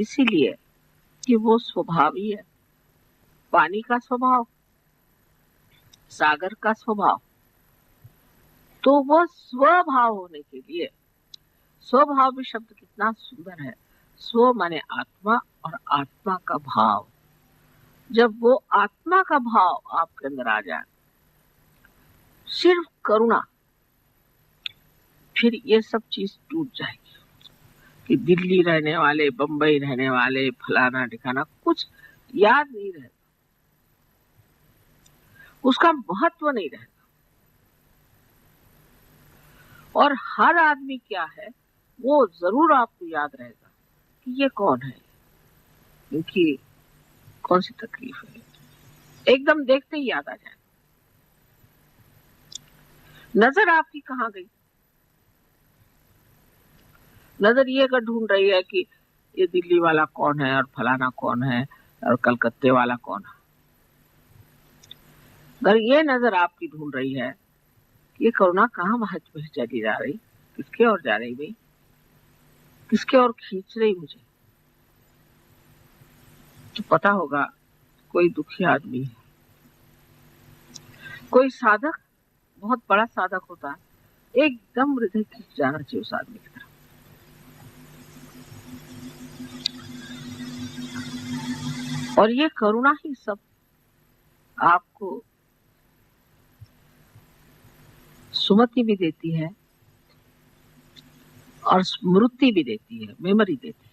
इसीलिए कि वो स्वभाव ही है। पानी का स्वभाव, सागर का स्वभाव, तो वो स्वभाव होने के लिए, स्वभाव भी शब्द कितना सुंदर है। स्व माने आत्मा और आत्मा का भाव। जब वो आत्मा का भाव आपके अंदर आ जाए, सिर्फ करुणा, फिर ये सब चीज टूट जाएगी कि दिल्ली रहने वाले, बंबई रहने वाले, फलाना ठिकाना कुछ याद नहीं रहेगा, उसका महत्व नहीं रहेगा। और हर आदमी क्या है वो जरूर आपको याद रहेगा कि ये कौन है, इनकी कौन सी तकलीफ है, एकदम देखते ही याद आ जाए। नजर आपकी कहाँ गई? नजर ये कर ढूंढ रही है कि ये दिल्ली वाला कौन है और फलाना कौन है और कलकत्ते वाला कौन है। अगर ये नजर आपकी ढूंढ रही है कि ये करुणा कहाँ महत्व में चली जा रही, किसके ओर जा रही भाई, किसके ओर खींच रही मुझे, तो पता होगा कोई दुखी आदमी है। कोई साधक, बहुत बड़ा साधक होता है, एकदम हृदय खींच जाना चाहिए उस आदमी की तरफ। और ये करुणा ही सब आपको सुमति भी देती है और स्मृति भी देती है, मेमोरी देती है।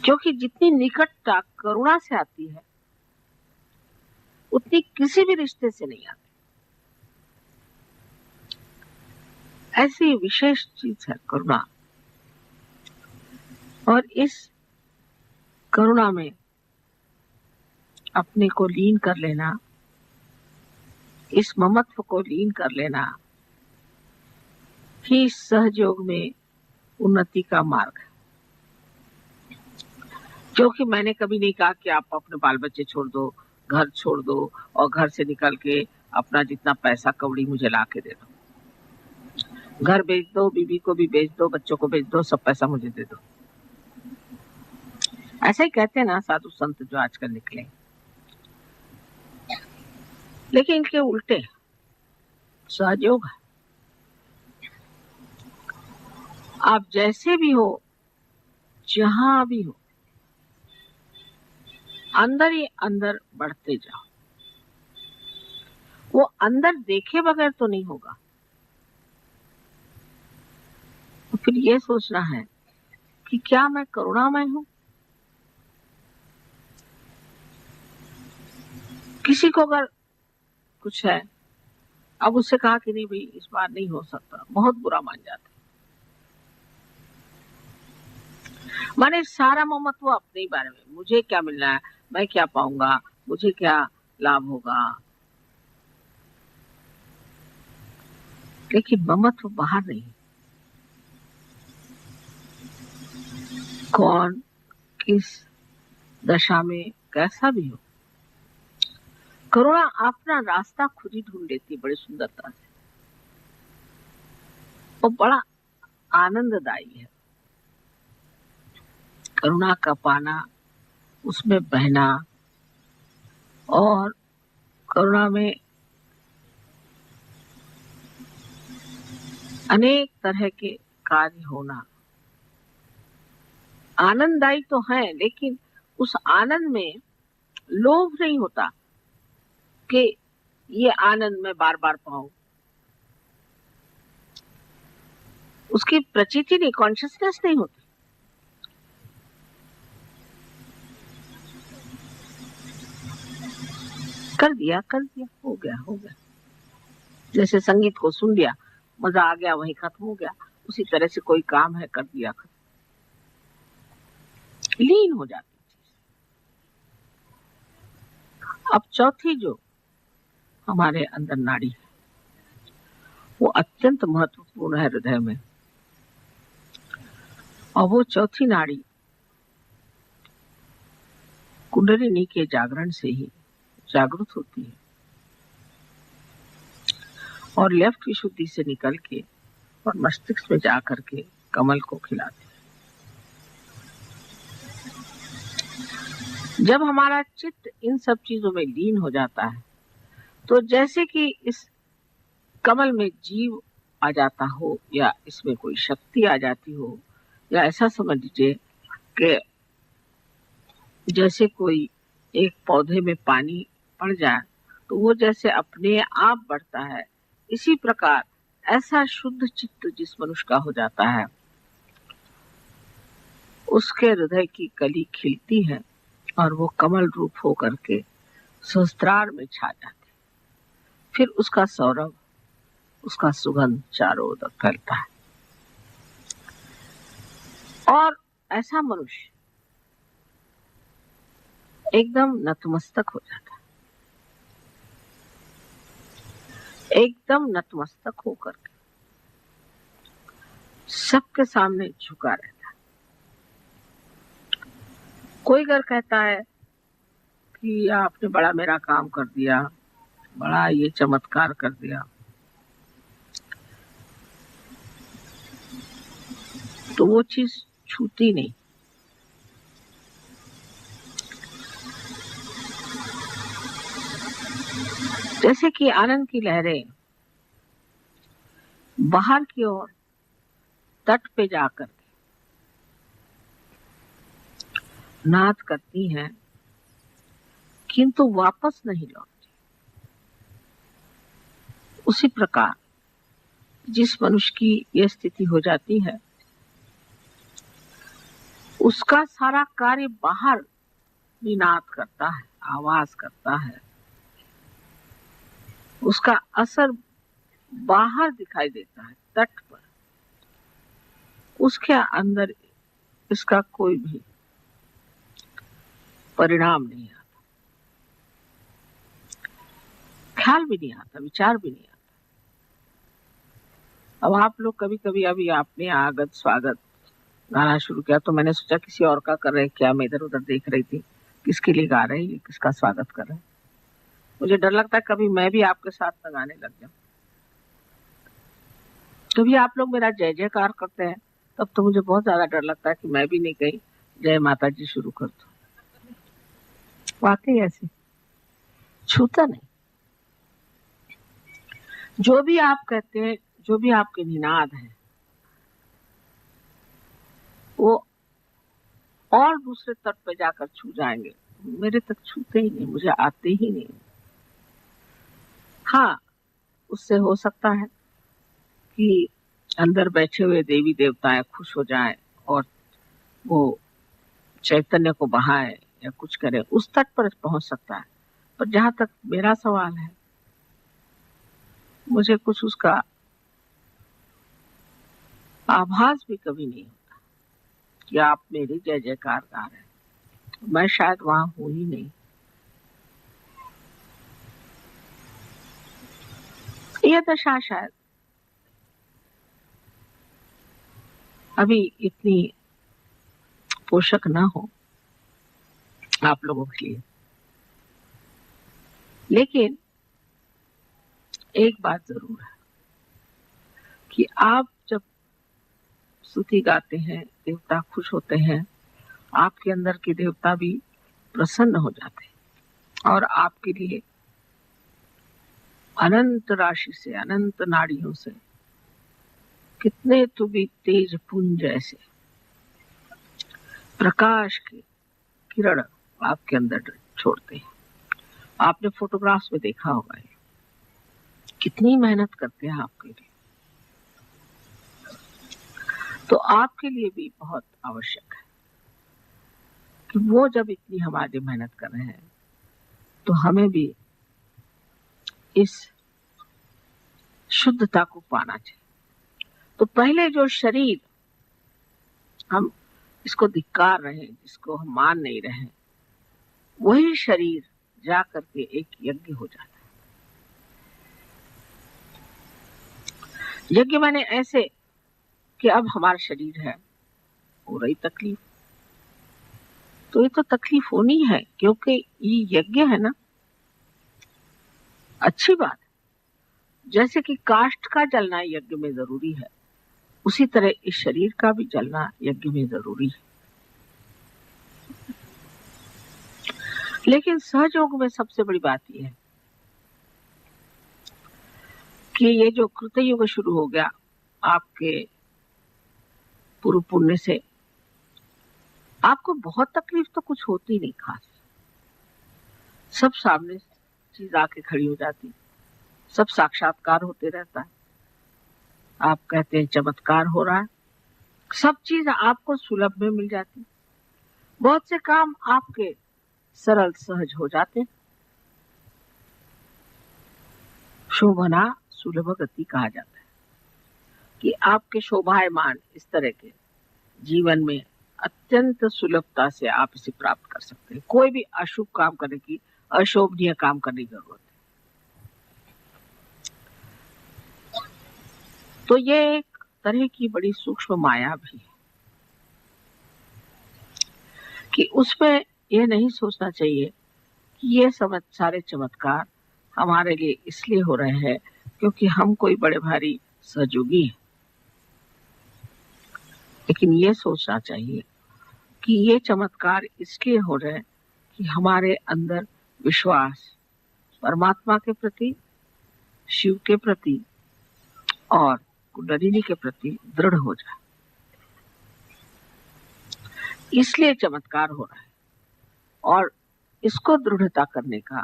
क्योंकि जितनी निकटता करुणा से आती है उतनी किसी भी रिश्ते से नहीं आती। ऐसी विशेष चीज है करुणा। और इस करुणा में अपने को लीन कर लेना, इस ममत्व को लीन कर लेना ही सहयोग में उन्नति का मार्ग है। क्योंकि मैंने कभी नहीं कहा कि आप अपने बाल बच्चे छोड़ दो, घर छोड़ दो और घर से निकल के अपना जितना पैसा कौड़ी मुझे ला के दे दो। घर बेच दो, बीवी को भी बेच दो, बच्चों को बेच दो, सब पैसा मुझे दे दो। ऐसा ही कहते हैं ना साधु संत जो आजकल निकले। लेकिन इनके उल्टे सहयोग है। आप जैसे भी हो, जहां भी हो, अंदर ही अंदर बढ़ते जाओ। वो अंदर देखे बगैर तो नहीं होगा। तो फिर ये सोचना है कि क्या मैं करुणामय हूं? किसी को अगर कुछ है, अब उससे कहा कि नहीं भाई इस बार नहीं हो सकता, बहुत बुरा मान जाते। माने सारा ममत्व अपने ही बारे में, मुझे क्या मिलना है, मैं क्या पाऊंगा, मुझे क्या लाभ होगा। लेकिन ममत्व बाहर नहीं। कौन किस दशा में कैसा भी हो, करुणा अपना रास्ता खुद ही ढूंढ लेती है बड़ी सुंदरता से। और बड़ा आनंददायी है करुणा का पाना, उसमें बहना और करुणा में अनेक तरह के कार्य होना। आनंददायी तो है, लेकिन उस आनंद में लोभ नहीं होता कि ये आनंद मैं बार बार पाऊं। उसकी प्रचिति नहीं, कॉन्शियसनेस नहीं होती। कर दिया हो गया। जैसे संगीत को सुन लिया, मजा आ गया, वहीं खत्म हो गया। उसी तरह से कोई काम है, कर दिया, खत्म, लीन हो जाती चीज। अब चौथी जो हमारे अंदर नाड़ी है वो अत्यंत महत्वपूर्ण है हृदय में। और वो चौथी नाड़ी कुंडलिनी के जागरण से ही जागृत होती है और लेफ्ट विशुद्धि से निकल के और मस्तिष्क में जाकर के कमल को खिलाती है। जब हमारा चित्त इन सब चीजों में लीन हो जाता है तो जैसे कि इस कमल में जीव आ जाता हो या इसमें कोई शक्ति आ जाती हो, या ऐसा समझ लीजिए कि जैसे कोई एक पौधे में पानी पड़ जाए तो वो जैसे अपने आप बढ़ता है, इसी प्रकार ऐसा शुद्ध चित्त जिस मनुष्य का हो जाता है उसके हृदय की कली खिलती है और वो कमल रूप होकर के सहस्त्रार में छा जाती। फिर उसका सौरभ, उसका सुगंध चारों ओर फैलता है और ऐसा मनुष्य एकदम नतमस्तक हो जाता है, एकदम नतमस्तक होकर के सबके सामने झुका रहता है। कोई अगर कहता है कि आपने बड़ा मेरा काम कर दिया, बड़ा ये चमत्कार कर दिया, तो वो चीज छूती नहीं। जैसे कि आनंद की लहरें बाहर की ओर तट पे जाकर नाद करती हैं किंतु वापस नहीं लौटती, उसी प्रकार जिस मनुष्य की यह स्थिति हो जाती है उसका सारा कार्य बाहर निनाद करता है, आवाज करता है, उसका असर बाहर दिखाई देता है तट पर, उसके अंदर इसका कोई भी परिणाम नहीं आता, ख्याल भी नहीं आता, विचार भी नहीं आता। अब आप लोग कभी कभी, अभी आपने आगत स्वागत गाना शुरू किया तो मैंने सोचा किसी और का कर रहे क्या, मैं इधर उधर देख रही थी किसके लिए गा रहे हैं, किसका स्वागत कर रहे हैं। मुझे डर लगता है कभी मैं भी आपके साथ न गाने लग जाऊं। कभी आप लोग मेरा जय जयकार करते हैं तब तो मुझे बहुत ज्यादा डर लगता है कि मैं भी नहीं कहीं जय माता जी शुरू कर दूं। वाकई ऐसे छूता नहीं। जो भी आप कहते हैं, जो भी आपके निनाद है वो और दूसरे तट पे जाकर छू जाएंगे, मेरे तक छूते ही नहीं, मुझे आते ही नहीं। हाँ, उससे हो सकता है कि अंदर बैठे हुए देवी देवताएं खुश हो जाएं और वो चैतन्य को बहाए या कुछ करे, उस तट पर पहुंच सकता है। पर जहां तक मेरा सवाल है, मुझे कुछ उसका आभास भी कभी नहीं होता कि आप मेरी जय जयकार गा रहे हैं। मैं शायद वहां हूं ही नहीं। यह दशा शायद अभी इतनी पोषक ना हो आप लोगों के लिए, लेकिन एक बात जरूर है कि आप जब स्तुति गाते हैं, देवता खुश होते हैं, आपके अंदर के देवता भी प्रसन्न हो जाते हैं और आपके लिए अनंत राशि से, अनंत नाड़ियों से कितने तो भी तेज पुंज ऐसे प्रकाश के किरण आपके अंदर छोड़ते हैं। आपने फोटोग्राफ्स में देखा होगा कितनी मेहनत करते हैं आपके लिए, तो आपके लिए भी बहुत आवश्यक है कि वो जब इतनी हमारी मेहनत कर रहे हैं तो हमें भी इस शुद्धता को पाना चाहिए। तो पहले जो शरीर हम इसको धिक्कार रहे हैं, जिसको हम मान नहीं रहे हैं, वही शरीर जा करके एक यज्ञ हो जाता है। यज्ञ माने ऐसे कि अब हमारा शरीर है, हो रही तकलीफ, तो ये तो तकलीफ होनी है क्योंकि ये यज्ञ है ना। अच्छी बात है, जैसे कि काष्ठ का जलना यज्ञ में जरूरी है, उसी तरह इस शरीर का भी जलना यज्ञ में जरूरी है। लेकिन सहयोग में सबसे बड़ी बात यह है कि ये जो कृतयुग शुरू हो गया आपके पूर्व पुण्य से, आपको बहुत तकलीफ तो कुछ होती नहीं खास, सब सामने चीज आके खड़ी हो जाती, सब साक्षात्कार होते रहता है, आप कहते हैं चमत्कार हो रहा है, सब चीज आपको सुलभ में मिल जाती, बहुत से काम आपके सरल सहज हो जाते। शोभना सुलभ गति कहा जाता है कि आपके शोभायमान इस तरह के जीवन में अत्यंत सुलभता से आप इसे प्राप्त कर सकते हैं। कोई भी अशुभ काम करने की, अशोभनीय काम करने की जरूरत है। तो ये एक तरह की बड़ी सूक्ष्म माया भी है कि उसमें यह नहीं सोचना चाहिए कि ये सारे चमत्कार हमारे लिए इसलिए हो रहे हैं क्योंकि हम कोई बड़े भारी सहयोगी हैं, लेकिन ये सोचना चाहिए कि ये चमत्कार इसलिए हो रहे हैं कि हमारे अंदर विश्वास परमात्मा के प्रति, शिव के प्रति और कुंडलिनी के प्रति दृढ़ हो जाए, इसलिए चमत्कार हो रहा है। और इसको दृढ़ता करने का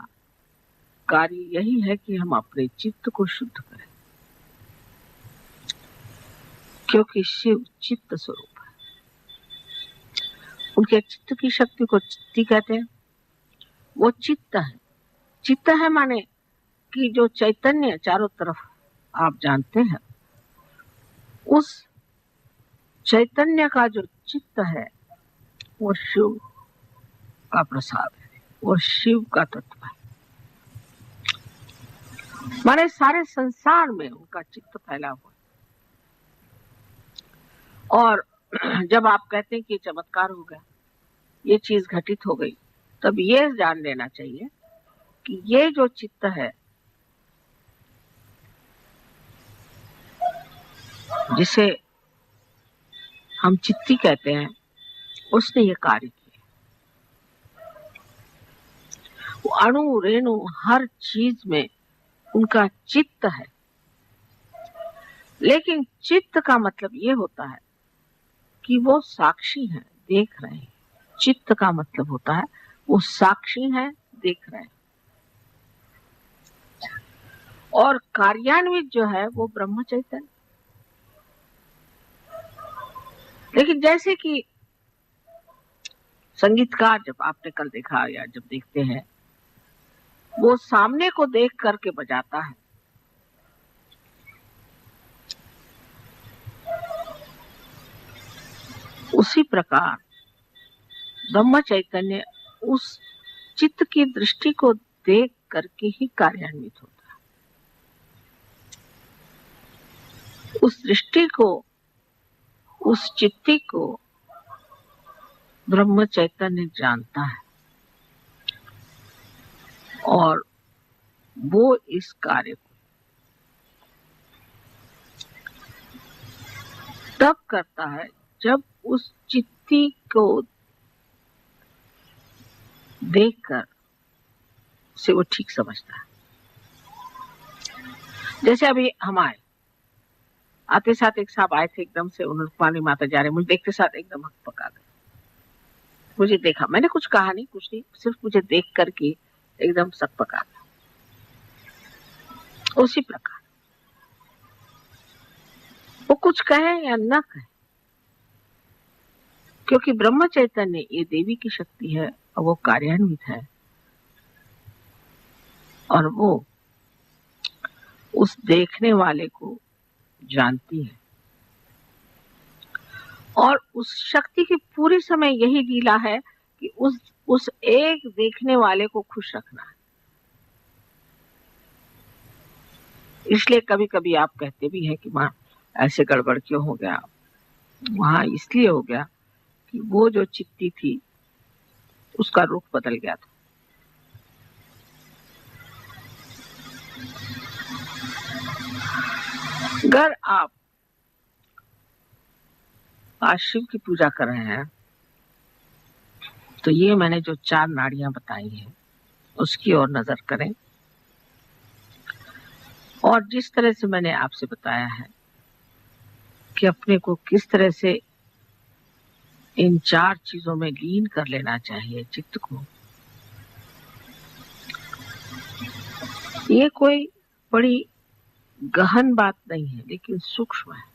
कार्य यही है कि हम अपने चित्त को शुद्ध करें, क्योंकि शिव चित्त स्वरूप है। उनके चित्त की शक्ति को चित्ती कहते हैं। वो चित्त है। चित्त है माने कि जो चैतन्य चारों तरफ आप जानते हैं, उस चैतन्य का जो चित्त है वो शिव का प्रसाद है, वो शिव का तत्व है। माने सारे संसार में उनका चित्त फैला हुआ है। और जब आप कहते हैं कि चमत्कार हो गया, ये चीज घटित हो गई, तब ये जान लेना चाहिए कि ये जो चित्त है, जिसे हम चित्ती कहते हैं, उसने ये कार्य किया। वो अणु रेणु हर चीज में उनका चित्त है। लेकिन चित्त का मतलब ये होता है कि वो साक्षी है, देख रहे हैं। चित्त का मतलब होता है वो साक्षी है, देख रहे हैं। और कार्यान्वित जो है वो ब्रह्म चैतन्य। लेकिन जैसे कि संगीतकार, जब आपने कल देखा या जब देखते हैं, वो सामने को देख करके बजाता है, उसी प्रकार ब्रह्म चैतन्य उस चित्त की दृष्टि को देख करके ही कार्यान्वित होता है। उस दृष्टि को, उस चित्ती को ब्रह्म चैतन्य जानता है और वो इस कार्य को तब करता है जब उस चित्ती को देखकर उसे वो ठीक समझता है। जैसे अभी हम आते साथ एक साहब आए थे, एकदम से उन्होंने पानी माता जा रहे, मुझे देखते साथ एकदम हक पका गए। मुझे देखा, मैंने कुछ कहा नहीं, कुछ नहीं, सिर्फ मुझे देख करके एकदम सक पका गया। उसी प्रकार वो कुछ कहे या न कहे, क्योंकि ब्रह्म चैतन्य ये देवी की शक्ति है और वो कार्यान्वित है, और वो उस देखने वाले को जानती है। और उस शक्ति की पूरी समय यही लीला है कि उस एक देखने वाले को खुश रखना है। इसलिए कभी कभी आप कहते भी हैं कि मां ऐसे गड़बड़ क्यों हो गया। वहां इसलिए हो गया कि वो जो चित्ती थी उसका रुख बदल गया था। अगर आप आज शिव की पूजा कर रहे हैं तो ये मैंने जो 4 नाड़ियां बताई हैं उसकी ओर नजर करें, और जिस तरह से मैंने आपसे बताया है कि अपने को किस तरह से इन 4 चीजों में लीन कर लेना चाहिए चित्त को, ये कोई बड़ी गहन बात नहीं है, लेकिन सूक्ष्म है।